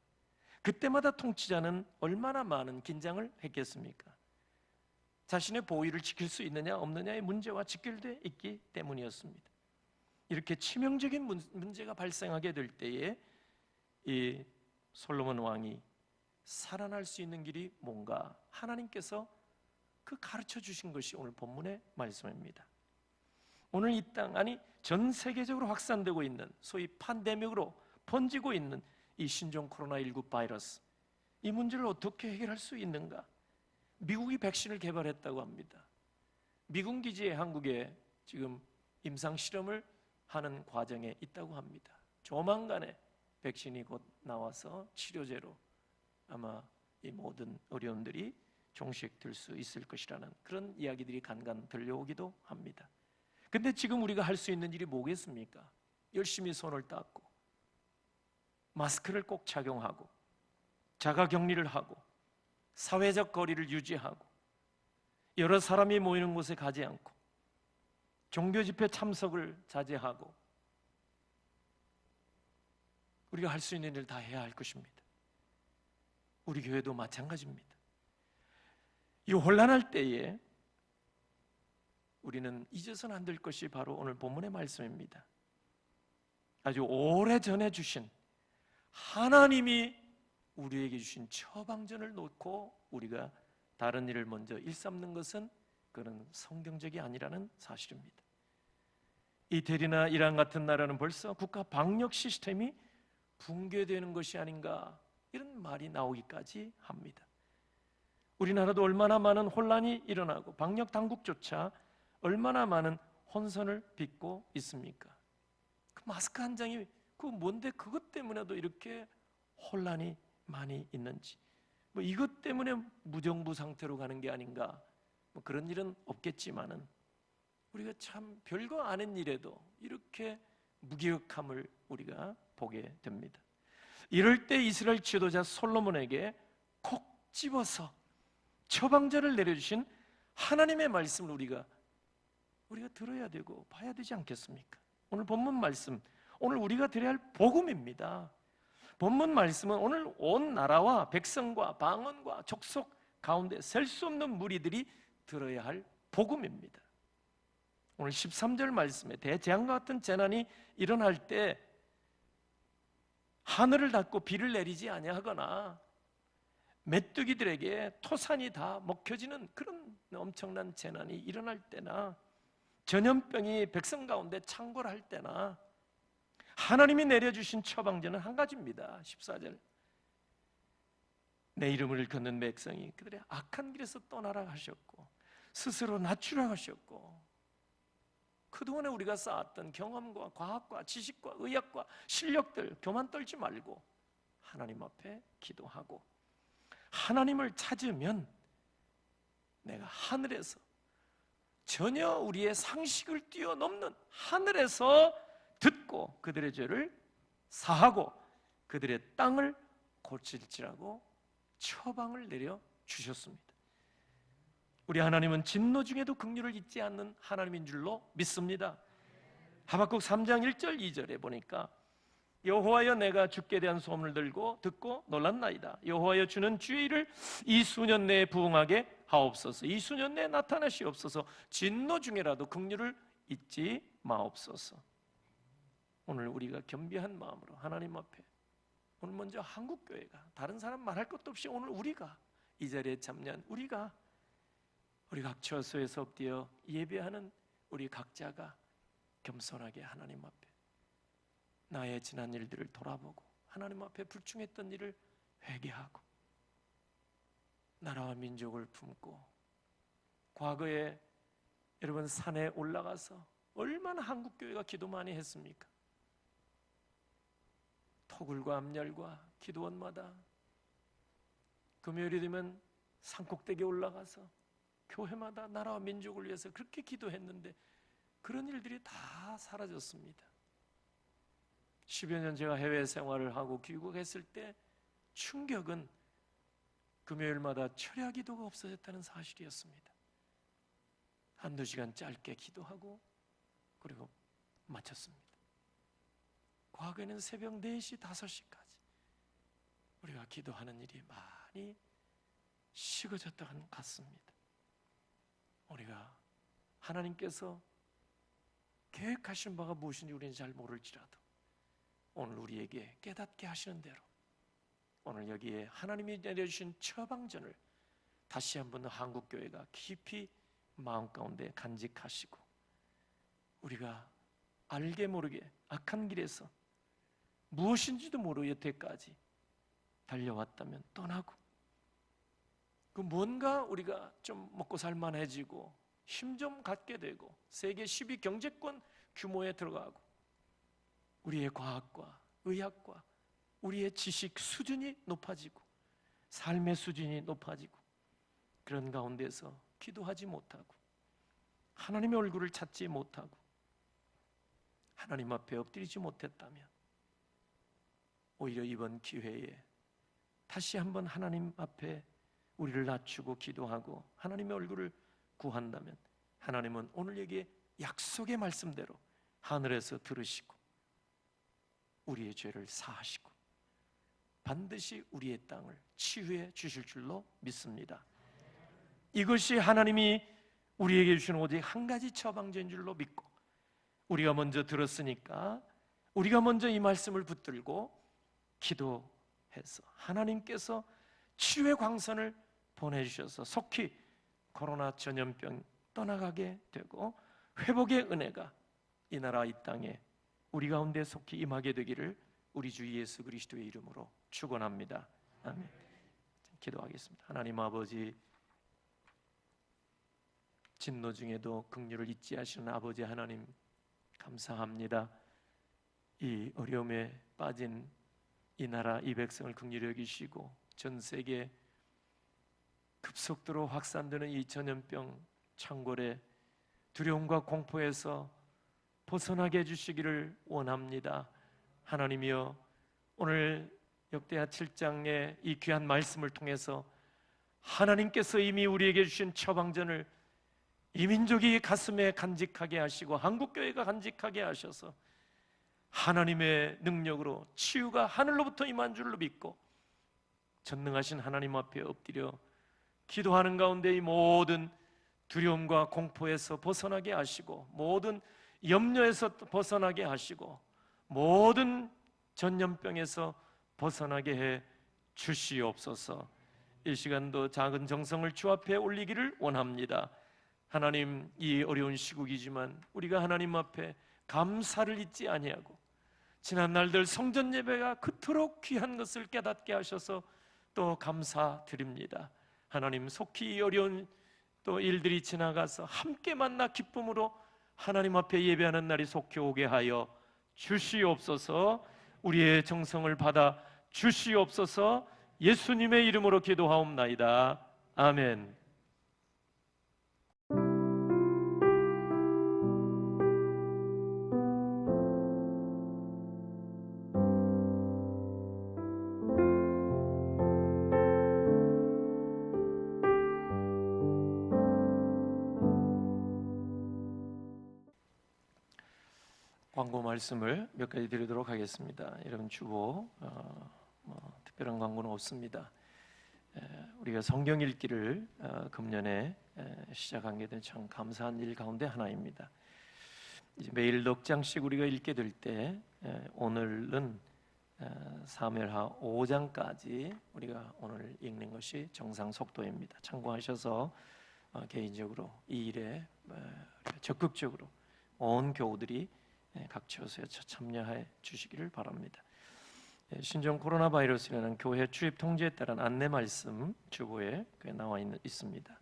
그때마다 통치자는 얼마나 많은 긴장을 했겠습니까? 자신의 보위를 지킬 수 있느냐 없느냐의 문제와 직결되어 있기 때문이었습니다. 이렇게 치명적인 문제가 발생하게 될 때에 이 솔로몬 왕이 살아날 수 있는 길이 뭔가 하나님께서 그 가르쳐 주신 것이 오늘 본문의 말씀입니다. 오늘 이 땅, 아니 전 세계적으로 확산되고 있는 소위 팬데믹으로 번지고 있는 이 신종 코로나19 바이러스, 이 문제를 어떻게 해결할 수 있는가? 미국이 백신을 개발했다고 합니다. 미군 기지에 한국에 지금 임상 실험을 하는 과정에 있다고 합니다. 조만간에 백신이 곧 나와서 치료제로 아마 이 모든 어려움들이 종식될 수 있을 것이라는 그런 이야기들이 간간 들려오기도 합니다. 근데 지금 우리가 할 수 있는 일이 뭐겠습니까? 열심히 손을 닦고 마스크를 꼭 착용하고 자가격리를 하고 사회적 거리를 유지하고 여러 사람이 모이는 곳에 가지 않고 종교 집회 참석을 자제하고 우리가 할 수 있는 일을 다 해야 할 것입니다. 우리 교회도 마찬가지입니다. 이 혼란할 때에 우리는 잊어서는 안 될 것이 바로 오늘 본문의 말씀입니다. 아주 오래전에 주신 하나님이 우리에게 주신 처방전을 놓고 우리가 다른 일을 먼저 일삼는 것은 그런 성경적이 아니라는 사실입니다. 이태리나 이란 같은 나라는 벌써 국가 방역 시스템이 붕괴되는 것이 아닌가 이런 말이 나오기까지 합니다. 우리나라도 얼마나 많은 혼란이 일어나고 방역 당국조차 얼마나 많은 혼선을 빚고 있습니까? 그 마스크 한 장이 그 뭔데 그것 때문에도 이렇게 혼란이 많이 있는지, 뭐 이것 때문에 무정부 상태로 가는 게 아닌가, 뭐 그런 일은 없겠지만은 우리가 참 별거 아닌 일에도 이렇게 무기력함을 우리가 보게 됩니다. 이럴 때 이스라엘 지도자 솔로몬에게 콕 집어서 처방전을 내려주신 하나님의 말씀을 우리가 들어야 되고 봐야 되지 않겠습니까? 오늘 본문 말씀, 오늘 우리가 드려야 할 복음입니다. 본문 말씀은 오늘 온 나라와 백성과 방언과 족속 가운데 셀 수 없는 무리들이 들어야 할 복음입니다. 오늘 13절 말씀에 대재앙과 같은 재난이 일어날 때 하늘을 닫고 비를 내리지 아니하거나 메뚜기들에게 토산이 다 먹혀지는 그런 엄청난 재난이 일어날 때나 전염병이 백성 가운데 창궐할 때나 하나님이 내려주신 처방전은 한 가지입니다. 14절, 내 이름을 일컫는 백성이 그들의 악한 길에서 떠나라 하셨고 스스로 낮추라 하셨고, 그동안에 우리가 쌓았던 경험과 과학과 지식과 의학과 실력들 교만 떨지 말고 하나님 앞에 기도하고 하나님을 찾으면 내가 하늘에서 전혀 우리의 상식을 뛰어넘는 하늘에서 듣고 그들의 죄를 사하고 그들의 땅을 고칠지라고 처방을 내려 주셨습니다. 우리 하나님은 진노 중에도 긍휼을 잊지 않는 하나님인 줄로 믿습니다. 하박국 3장 1절 2절에 보니까 여호와여 내가 주께 대한 소문을 듣고 놀랐나이다. 여호와여 주는 주의 일을 이 수년 내에 부응하게 하옵소서. 이 수년 내에 나타나시옵소서. 진노 중에라도 긍휼을 잊지 마옵소서. 오늘 우리가 겸비한 마음으로 하나님 앞에, 오늘 먼저 한국교회가 다른 사람 말할 것도 없이 오늘 우리가 이 자리에 참여한 우리 각 처소에서 엎드려 예배하는 우리 각자가 겸손하게 하나님 앞에 나의 지난 일들을 돌아보고 하나님 앞에 불충했던 일을 회개하고 나라와 민족을 품고, 과거에 여러분 산에 올라가서 얼마나 한국교회가 기도 많이 했습니까? 토굴과 암열과 기도원마다 금요일이 되면 산꼭대기에 올라가서 교회마다 나라와 민족을 위해서 그렇게 기도했는데 그런 일들이 다 사라졌습니다. 10여 년 제가 해외 생활을 하고 귀국했을 때 충격은 금요일마다 철야 기도가 없어졌다는 사실이었습니다. 한두 시간 짧게 기도하고 그리고 마쳤습니다. 과거에는 새벽 4시, 5시까지 우리가 기도하는 일이 많이 식어졌던 것 같습니다. 우리가 하나님께서 계획하신 바가 무엇인지 우리는 잘 모를지라도 오늘 우리에게 깨닫게 하시는 대로 오늘 여기에 하나님이 내려주신 처방전을 다시 한번 한국교회가 깊이 마음 가운데 간직하시고 우리가 알게 모르게 악한 길에서 무엇인지도 모르고 여태까지 달려왔다면 떠나고 그 뭔가 우리가 좀 먹고 살만해지고 힘 좀 갖게 되고 세계 10위 경제권 규모에 들어가고 우리의 과학과 의학과 우리의 지식 수준이 높아지고 삶의 수준이 높아지고 그런 가운데서 기도하지 못하고 하나님의 얼굴을 찾지 못하고 하나님 앞에 엎드리지 못했다면 오히려 이번 기회에 다시 한번 하나님 앞에 우리를 낮추고 기도하고 하나님의 얼굴을 구한다면 하나님은 오늘 여기에 약속의 말씀대로 하늘에서 들으시고 우리의 죄를 사하시고 반드시 우리의 땅을 치유해 주실 줄로 믿습니다. 이것이 하나님이 우리에게 주시는 오직 한 가지 처방전인 줄로 믿고 우리가 먼저 들었으니까 우리가 먼저 이 말씀을 붙들고 기도해서 하나님께서 치유의 광선을 보내주셔서 속히 코로나 전염병 떠나가게 되고 회복의 은혜가 이 나라 이 땅에 우리 가운데 속히 임하게 되기를 우리 주 예수 그리스도의 이름으로 축원합니다. 아멘. 기도하겠습니다. 하나님 아버지, 진노 중에도 긍휼을 잊지 하시는 아버지 하나님 감사합니다. 이 어려움에 빠진 이 나라 이 백성을 긍휼히 여기시고 전 세계 급속도로 확산되는 이 전염병 창궐의 두려움과 공포에서 벗어나게 해주시기를 원합니다. 하나님이여, 오늘 역대하 7장의 이 귀한 말씀을 통해서 하나님께서 이미 우리에게 주신 처방전을 이 민족이 가슴에 간직하게 하시고 한국교회가 간직하게 하셔서 하나님의 능력으로 치유가 하늘로부터 임한 줄로 믿고 전능하신 하나님 앞에 엎드려 기도하는 가운데 이 모든 두려움과 공포에서 벗어나게 하시고 모든 염려에서 벗어나게 하시고 모든 전염병에서 벗어나게 해 주시옵소서. 이 시간도 작은 정성을 주 앞에 올리기를 원합니다. 하나님, 이 어려운 시국이지만 우리가 하나님 앞에 감사를 잊지 아니하고 지난 날들 성전 예배가 그토록 귀한 것을 깨닫게 하셔서 또 감사드립니다. 하나님, 속히 이 어려운 또 일들이 지나가서 함께 만나 기쁨으로 하나님 앞에 예배하는 날이 속히 오게 하여 주시옵소서. 우리의 정성을 받아 주시옵소서. 예수님의 이름으로 기도하옵나이다. 아멘. 광고 말씀을 몇 가지 드리도록 하겠습니다. 여러분 주보 특별한 광고는 없습니다. 우리가 성경 읽기를 금년에 시작한 게 참 감사한 일 가운데 하나입니다. 이제 매일 넉 장씩 우리가 읽게 될 때 오늘은 사무엘하 5장까지 우리가 오늘 읽는 것이 정상 속도입니다. 참고하셔서 개인적으로 이 일에 적극적으로 온 교우들이 각 처소에 참여해 주시기를 바랍니다. 신종 코로나 바이러스라는 교회 출입 통제에 따른 안내 말씀 주보에 나와 있습니다.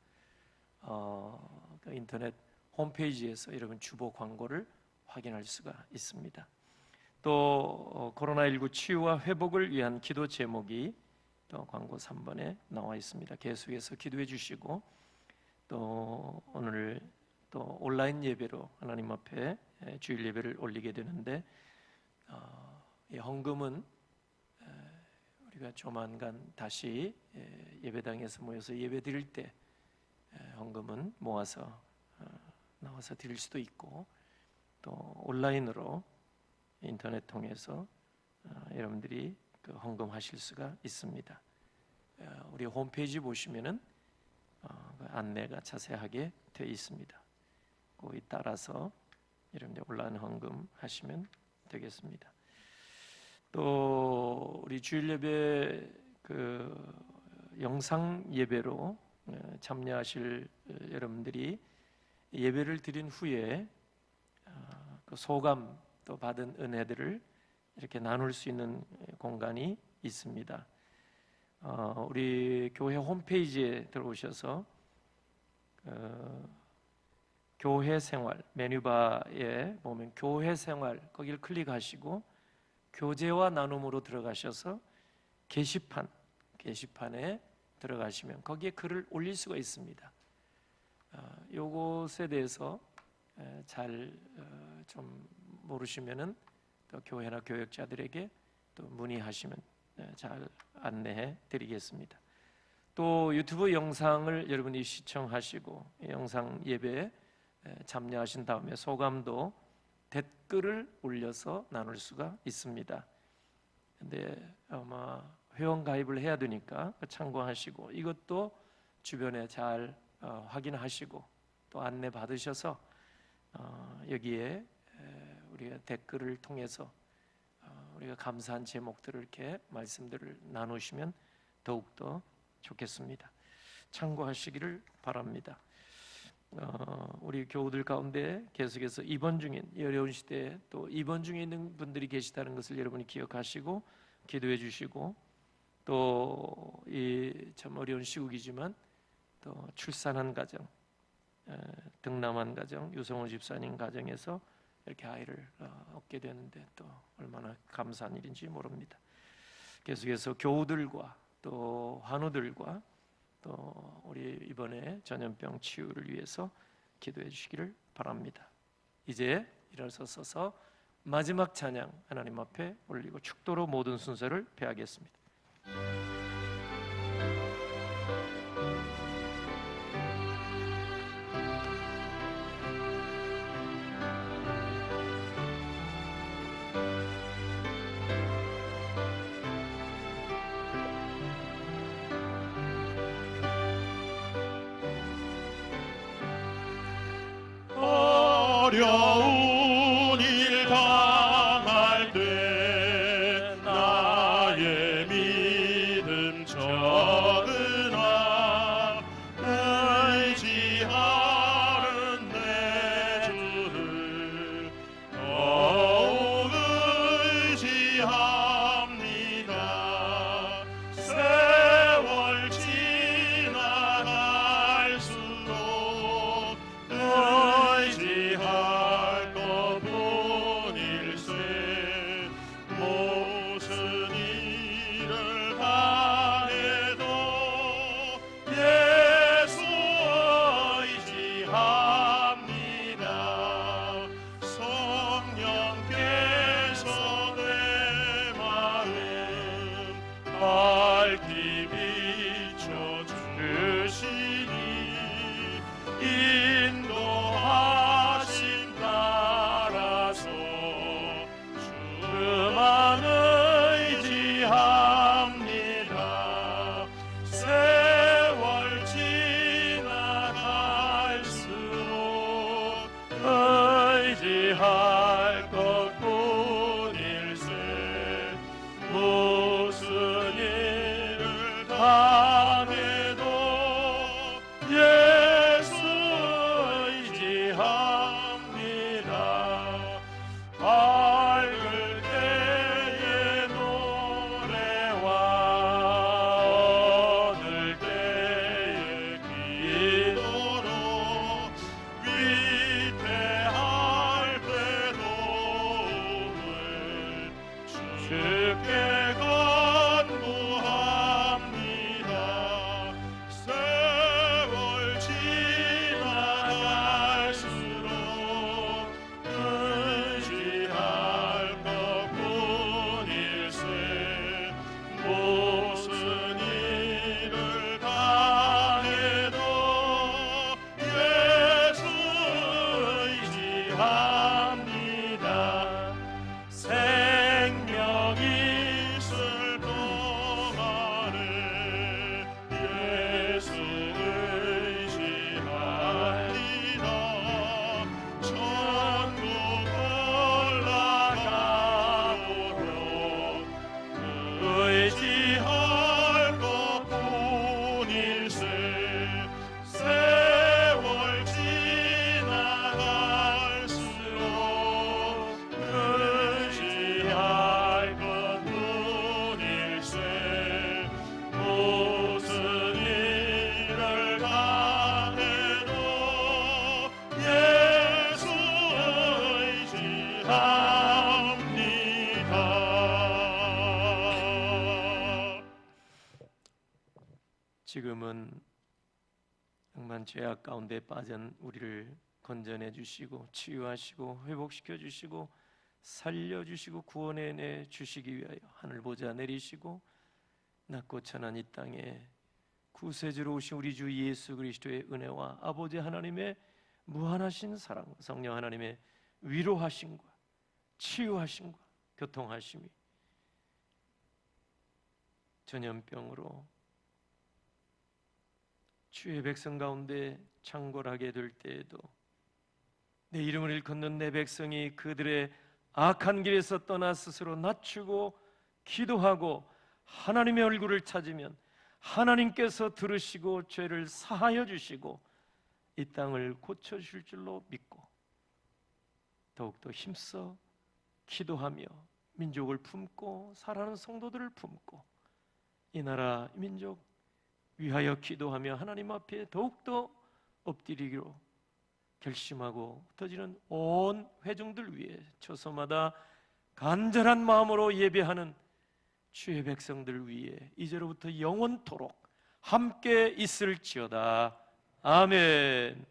인터넷 홈페이지에서 여러분 주보 광고를 확인할 수가 있습니다. 또 코로나19 치유와 회복을 위한 기도 제목이 또 광고 3번에 나와 있습니다. 계속해서 기도해 주시고 또 오늘 또 온라인 예배로 하나님 앞에 주일 예배를 올리게 되는데 이 헌금은 우리가 조만간 다시 예배당에서 모여서 예배 드릴 때 헌금은 모아서 나와서 드릴 수도 있고 또 온라인으로 인터넷 통해서 여러분들이 그 헌금하실 수가 있습니다. 우리 홈페이지 보시면은 그 안내가 자세하게 되어 있습니다. 거기 따라서 여러분들 온라인 헌금 하시면 되겠습니다. 또 우리 주일 예배 그 영상 예배로 참여하실 여러분들이 예배를 드린 후에 그 소감 또 받은 은혜들을 이렇게 나눌 수 있는 공간이 있습니다. 우리 교회 홈페이지에 들어오셔서 교회 생활 메뉴바에 보면 교회 생활 거기를 클릭하시고 교제와 나눔으로 들어가셔서 게시판에 들어가시면 거기에 글을 올릴 수가 있습니다. 요것에 대해서 잘 좀 모르시면은 또 교회나 교역자들에게 또 문의하시면 잘 안내해 드리겠습니다. 또 유튜브 영상을 여러분이 시청하시고 영상 예배에 참여하신 다음에 소감도 댓글을 올려서 나눌 수가 있습니다. 근데 아마 회원 가입을 해야 되니까 참고하시고 이것도 주변에 잘 확인하시고 또 안내 받으셔서 여기에 우리가 댓글을 통해서 우리가 감사한 제목들을 이렇게 말씀들을 나누시면 더욱더 좋겠습니다. 참고하시기를 바랍니다. 우리 교우들 가운데 계속해서 입원 중인 이 어려운 시대에 또 입원 중에 있는 분들이 계시다는 것을 여러분이 기억하시고 기도해 주시고 또 이 참 어려운 시국이지만 또 출산한 가정, 등남한 가정, 유성호 집사님 가정에서 이렇게 아이를 얻게 되는데 또 얼마나 감사한 일인지 모릅니다. 계속해서 교우들과 또 환우들과 또 우리 이번에 전염병 치유를 위해서 기도해 주시기를 바랍니다. 이제 일어서서 마지막 찬양 하나님 앞에 올리고 축도로 모든 순서를 배하겠습니다. 어려운 일 당할 때 나의 믿음 적으나 의지하는 내 주를 더욱 의지합니다. 세월 지나갈수록 의지합니다. 주께 간구합니다. 세월 지나갈수록 의지할 것뿐일세. 무슨 일을 당해도 예수 의지합니다. 생명이 있을 동안에 예수 의지합니다. 천국 올라가도록 의지할 것뿐일세. 세월 지나갈수록 의지할 것뿐일세. 무슨 일을 당해도 예수 의지합니다. 지금은 정말 죄악 가운데 빠진 우리를 건져내 주시고 치유하시고 회복시켜 주시고 살려 주시고 구원해 주시기 위하여 하늘 보좌 내리시고 낮고 천한 이 땅에 구세주로 오신 우리 주 예수 그리스도의 은혜와 아버지 하나님의 무한하신 사랑, 성령 하나님의 위로하심과 치유하심과 교통하심이 전염병으로 주의 백성 가운데 창궐하게 될 때에도 내 이름을 일컫는 내 백성이 그들의 악한 길에서 떠나 스스로 낮추고 기도하고 하나님의 얼굴을 찾으면 하나님께서 들으시고 죄를 사하여 주시고 이 땅을 고쳐주실 줄로 믿고 더욱더 힘써 기도하며 민족을 품고 사랑하는 성도들을 품고 이 나라 이 민족 위하여 기도하며 하나님 앞에 더욱더 엎드리기로 결심하고 흩어지는 온 회중들 위해 처소마다 간절한 마음으로 예배하는 주의 백성들 위해 이제로부터 영원토록 함께 있을지어다. 아멘.